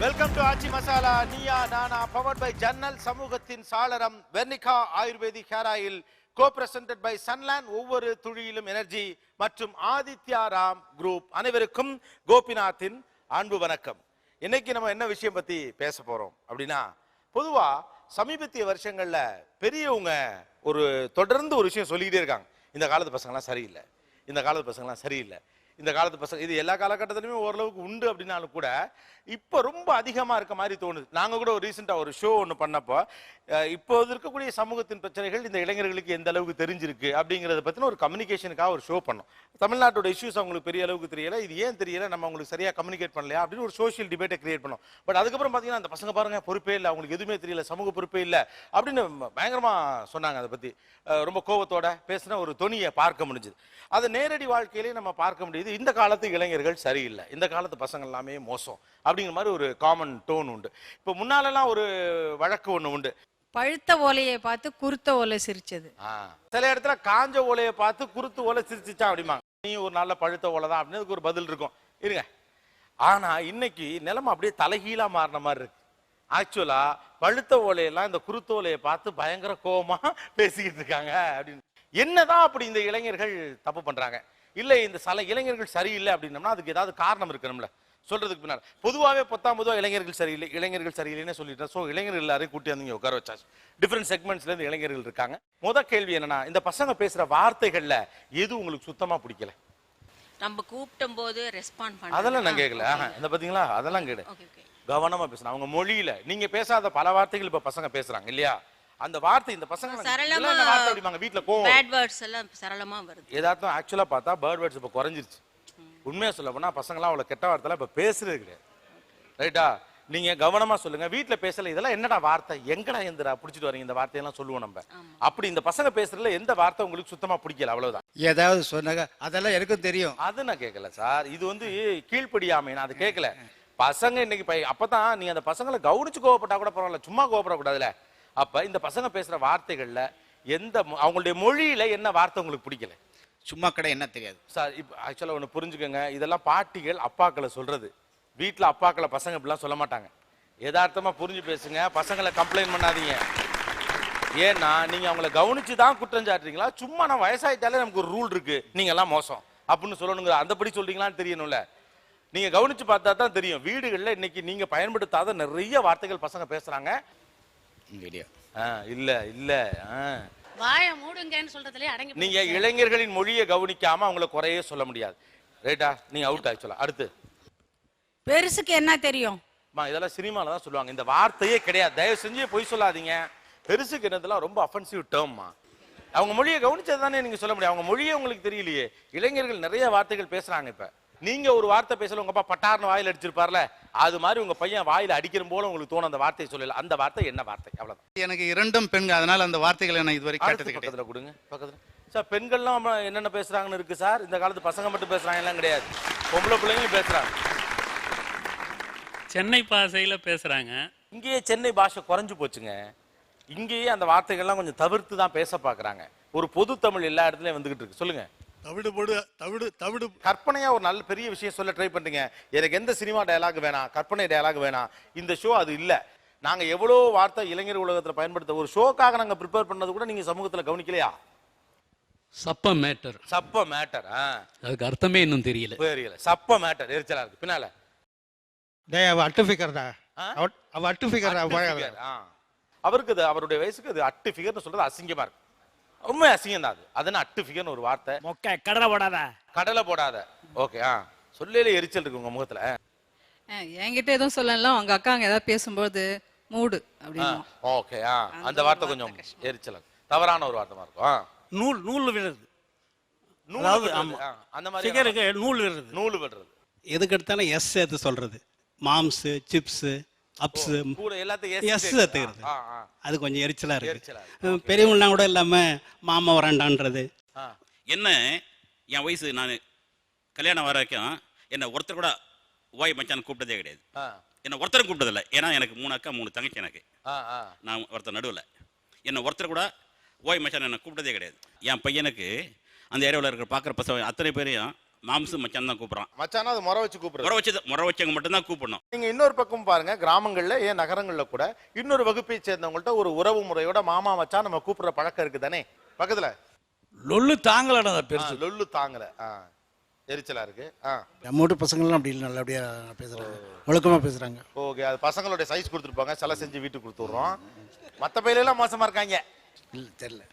Welcome to Aachi masala Neeya Naana powered by ஜன்னல் சமூகத்தின் சாளரம் வெர்னிகா ayurvedic hair oil co-presented by Sunland ஒவ்வொரு துளியிலும் எனர்ஜி மற்றும் ஆதித்யா ராம் குரூப். அனைவருக்கும் கோபிநாத்தின் அன்பு வணக்கம். இன்னைக்கு நம்ம என்ன விஷயம் பத்தி பேச போறோம் அப்படின்னா, பொதுவா சமீபத்திய வருஷங்கள்ல பெரியவங்க தொடர்ந்து ஒரு விஷயம் சொல்லிக்கிட்டே இருக்காங்க. இந்த காலத்து பசங்களாம் சரியில்லை, இந்த காலத்து பசங்களாம் சரியில்லை, இந்த காலத்து பசங்க. இது எல்லா காலகட்டத்திலுமே ஓரளவுக்கு உண்டு அப்படின்னாலும் கூட இப்போ ரொம்ப அதிகமாக இருக்க மாதிரி தோணுது. நாங்கள் கூட ரீசெண்டாக ஒரு ஷோ ஒன்று பண்ணப்போ இப்போது இருக்கக்கூடிய சமூகத்தின் பிரச்சனைகள் இந்த இளைஞர்களுக்கு எந்த அளவுக்கு தெரிஞ்சிருக்கு அப்படிங்கிறத பற்றின ஒரு கம்யூனிகேஷனுக்காக ஒரு ஷோ பண்ணோம். தமிழ்நாட்டோட இஷ்யூஸ் அவங்களுக்கு பெரிய அளவுக்கு தெரியல, இது ஏன் தெரியல, நம்ம அவங்களுக்கு சரியாக கம்யூனிகேட் பண்ணலையா அப்படின்னு ஒரு சோஷியல் டிபேட்டை கிரியேட் பண்ணோம். பட் அதுக்கப்புறம் பார்த்தீங்கன்னா அந்த பசங்க பாருங்க பொறுப்பே இல்லை, அவங்களுக்கு எதுவுமே தெரியல, சமூக பொறுப்பே இல்லை அப்படின்னு பயங்கரமாக சொன்னாங்க. அதை பற்றி ரொம்ப கோபத்தோட பேசின ஒரு தொனியை பார்க்க முடிஞ்சுது. அதை நேரடி வாழ்க்கையிலேயே நம்ம பார்க்க முடியுது. இந்த காலத்து இளைஞர்கள் சரியில்லை, இந்த காலத்து பசங்க எல்லாமே மோசம் அப்படிங்கிற மாதிரி ஒரு காமன் டோன் உண்டு. இப்போ முன்னாலெல்லாம் ஒரு வழக்கு ஒன்று உண்டு, பழுத்த ஓலையை பார்த்து குருத்த ஓலை சிரிச்சது. சில இடத்துல காஞ்ச ஓலையை பார்த்து குருத்து ஓலை சிரிச்சிச்சா அப்படிமாங்க. நீ ஒரு நல்ல பழுத்த ஓலை தான் அப்படின்னு ஒரு பதில் இருக்கும் இருங்க. ஆனா இன்னைக்கு நிலைமை அப்படியே தலைகீழா மாறின மாதிரி இருக்கு. ஆக்சுவலா பழுத்த ஓலையெல்லாம் இந்த குருத்த ஓலையை பார்த்து பயங்கர கோபமா பேசிக்கிட்டு இருக்காங்க அப்படின்னு. என்னதான் அப்படி இந்த இளைஞர்கள் தப்பு பண்றாங்க? இல்லை இந்த சில இளைஞர்கள் சரியில்லை அப்படின்னம்னா அதுக்கு ஏதாவது காரணம் இருக்கணும்ல சொல்றதுக்கு பின்னால். பொதுவாகவே இளைஞர்கள் சரியில்லை, இளைஞர்கள் சரியில்லைன்னு சொல்லிட்டேன். ஸோ இளைஞர்கள் எல்லாரையும் கூட்டி வந்து உட்கார வச்சாச்சு. டிஃப்ரெண்ட் செக்மெண்ட்ஸ்ல இருந்து இளைஞர்கள் இருக்காங்க. முதல் கேள்வி என்னன்னா, இந்த பசங்க பேசுற வார்த்தைகள்ல எது உங்களுக்கு சுத்தமா பிடிக்கல? நம்ம கூப்பிடும் போது ரெஸ்பாண்ட் பண்ண அதெல்லாம் நான் கேட்கல. இந்த பாத்தீங்களா, அதெல்லாம் கேடு கவனமா பேசணும். அவங்க மொழியில நீங்க பேசாத பல வார்த்தைகள் இப்ப பசங்க பேசுறாங்க இல்லையா? அந்த வார்த்தை இந்த பசங்க சரளமா வீட்டுல கோவம் பேட் வேர்ட்ஸ் எல்லாம் சரளமா வருது. ஏதாச்சும் ஆக்சுவலா பார்த்தா பேர்ட் வேர்ட்ஸ் இப்ப குறைஞ்சிருச்சு. உண்மையா சொல்ல போனா பசங்களாம் அவ்வளவு கெட்ட வார்த்தை இப்ப பேசுறது கிடையாது. ரைட்டா? நீங்க கவனமா சொல்லுங்க. வீட்டுல பேசல இதெல்லாம் என்னடா வார்த்தை, எங்கடா எந்திரா புடிச்சிட்டு வரீங்க, இந்த வார்த்தையெல்லாம் சொல்லுவோம் நம்ம. அப்படி இந்த பசங்க பேசுறதுல எந்த வார்த்தை உங்களுக்கு சுத்தமா பிடிக்கல? அவ்வளவுதான். ஏதாவது சொன்னாங்க அதெல்லாம் எனக்கும் தெரியும். அது நான் கேட்கல சார். இது கீழ்ப்படியாமை, நான் அது கேட்கல. பசங்க இன்னைக்கு அப்பதான் நீ அந்த பசங்களை கவனிச்சு கோவப்பட்டா கூட பரவாயில்ல, சும்மா கோவப்படக்கூடாதுல. அப்ப இந்த பசங்க பேசுற வார்த்தைகள்ல எந்த அவங்களுடைய மொழியில என்ன வார்த்தை உங்களுக்கு பிடிக்கல? சும்மா கடை என்ன தெரியாது சார். இப்போ ஆக்சுவலா ஒன்று புரிஞ்சுக்கோங்க, இதெல்லாம் பாட்டிகள் அப்பாக்களை சொல்றது. வீட்டில் அப்பாக்களை பசங்க இப்படிலாம் சொல்ல மாட்டாங்க. யதார்த்தமா புரிஞ்சு பேசுங்க. பசங்களை கம்ப்ளைண்ட் பண்ணாதீங்க. ஏன்னா நீங்க அவங்களை கவனிச்சு தான் குற்றம் சாட்டுறீங்களா, சும்மா நான் வயசாயிட்டாலே நமக்கு ஒரு ரூல் இருக்கு நீங்க எல்லாம் மோசம் அப்படின்னு சொல்லணுங்க. அந்தபடி சொல்றீங்களான்னு தெரியணும்ல. நீங்க கவனிச்சு பார்த்தா தான் தெரியும். வீடுகளில் இன்னைக்கு நீங்க பயன்படுத்தாத நிறைய வார்த்தைகள் பசங்க பேசுறாங்க. இல்ல இல்ல வாய மூடுங்கன்னு சொல்றதுலயே அடங்கி. நீங்க இளைஞர்களின் மொழியை கவனிக்காம அவங்கள குறையே சொல்ல முடியாது. ரைட்டா? நீங்க அவுட் ஆக்சுவலா. அடுத்து பெருசுக்கு என்ன தெரியும்? இதெல்லாம் சினிமால தான் சொல்லுவாங்க. இந்த வார்த்தையே கிடையாது. தயவு செஞ்சு பொய் சொல்லாதீங்க. பெருசுக்கு என்னதெல்லாம் ரொம்ப அஃபென்சிவ் டேர்ம்மா. அவங்க மொழியை கவனிச்சது தானே நீங்க சொல்ல முடியும். அவங்க மொழியே உங்களுக்கு தெரியலையே. இளைஞர்கள் நிறைய வார்த்தைகள் பேசுறாங்க. இப்ப நீங்க ஒரு வார்த்தை பேசல, உங்க அப்பா பட்டார்னு வாயில அடிச்சிருப்பார்ல, அது மாதிரி உங்க பையன் வாயில அடிக்கிற போல உங்களுக்கு தோணும் அந்த வார்த்தையை சொல்லல. அந்த வார்த்தை என்ன வார்த்தை? அவ்வளவுதான். எனக்கு இரண்டும் பெண்கள், அதனால அந்த வார்த்தைகளை நான் இதுவரை கேட்டது கிடையாது. கொடுங்க பக்கத்துல. சார் பெண்கள்லாம் என்னென்ன பேசுறாங்கன்னு இருக்கு சார். இந்த காலத்து பசங்க மட்டும் பேசுறாங்க எல்லாம் கிடையாது, பொம்பளை பிள்ளைங்களும் பேசுறாங்க. சென்னை பாஷையில பேசுறாங்க. இங்கேயே சென்னை பாஷை குறைஞ்சு போச்சுங்க. இங்கேயே அந்த வார்த்தைகள்லாம் கொஞ்சம் தவிர்த்து தான் பேச பாக்குறாங்க. ஒரு பொது தமிழ் எல்லா இடத்துலயும் வந்துகிட்டு இருக்கு. சொல்லுங்க. கற்பனையா ஒரு நல்ல பெரிய விஷயம் சொல்ல ட்ரை பண்றீங்க. எனக்கு எந்த சினிமா டயலாக் வேணாம், கற்பனை டயலாக் வேணாம். இந்த ஷோ அது இல்ல. நாங்க எவ்வளவு வார்த்தை இளைஞர் உலகத்துல பயன்படுத்த ஒரு ஷோக்காக நாங்க ப்ரிப்பேர் பண்ணது கூட நீங்க சமூகத்துல கவனிக்கலையா? சப்ப மேட்டர். அதுக்கு அர்த்தமே இன்னும் தெரியல. சப்ப மேட்டர் எரிச்சலா இருக்கு. பின்னால அவருக்கு அவருடைய வயசுக்கு அது அட்டு ஃபிகர்னு சொல்றது அசிங்கமா இருக்கு. உண்மை அசிங்கம் தான் அது. அதுன்னு அட்டு ஃபிகர்னு ஒரு வார்த்தை. கடலை போடாத. ஓகே. சொல்லல எரிச்சல் இருக்கு உங்க முகத்துல. என்கிட்ட எதுவும் சொல்லலாம், அவங்க அக்காங்க ஏதாவது பேசும்போது மூடு அப்படின்னு. ஓகே. அந்த வார்த்தை கொஞ்சம் எரிச்சல், தவறான ஒரு வார்த்தைமா இருக்கும். நூல் விடுறது. அந்த மாதிரி நூல் விடுறது. எதுக்கு எடுத்தாலும் எஸ் சேர்த்து சொல்றது. மாம்ஸ், சிப்ஸ், அப்ஸ் கூட எல்லாத்தையும் எஸ் சேர்த்துக்கிறது. அது கொஞ்சம் எரிச்சலா இருக்கு. பெரியவங்களாம் கூட இல்லாம மாமா வராண்டான்றது. என்ன என் வயசு, நான் கல்யாணம் வர வரைக்கும் என்ன ஒருத்தர் கூட ஓய் மச்சான் கூப்பிட்டதே கிடையாது. என்ன ஒருத்தர் கூப்பிட்டதில்லை. ஏன்னா எனக்கு 3 அக்கா 3 தங்கச்சி. எனக்கு நான் ஒருத்தர் நடுவில். என்ன ஒருத்தர் கூட ஓய் மச்சான் என்ன கூப்பிட்டதே கிடையாது. என் பையனுக்கு அந்த ஏரியாவில் இருக்கிற பார்க்குற பசங்க அத்தனை பேரையும் மாம்சு மச்சான் தான் கூப்பிடுறான். மச்சானா அது முறை வச்சு கூப்பிடுறது. முறை வச்சவங்க மட்டும்தான் கூப்பிடணும். நீங்க இன்னொரு பக்கம் பாருங்க, கிராமங்கள்ல ஏன் நகரங்கள்ல கூட இன்னொரு வகுப்பை சேர்ந்தவங்கள்ட்ட ஒரு உறவு முறையோட மாமா மச்சான் நம்ம கூப்பிடுற பழக்கம் இருக்கு தானே பக்கத்துல. லொல்லு தாங்கலடா பெருசு. லொல்லு தாங்கல, எரிச்சலா இருக்கு. நம்ம வீட்டு பசங்கள்லாம் அப்படி நல்லபடியா பேசுறாங்க, ஒழுக்கமா பேசுறாங்க. ஓகே, அது பசங்களுடைய சைஸ் கொடுத்துருப்பாங்க, சிலை செஞ்சு வீட்டுக்கு கொடுத்துடுறோம். மற்ற பையில எல்லாம் மோசமா இருக்காங்க. இல்லை தெரியல.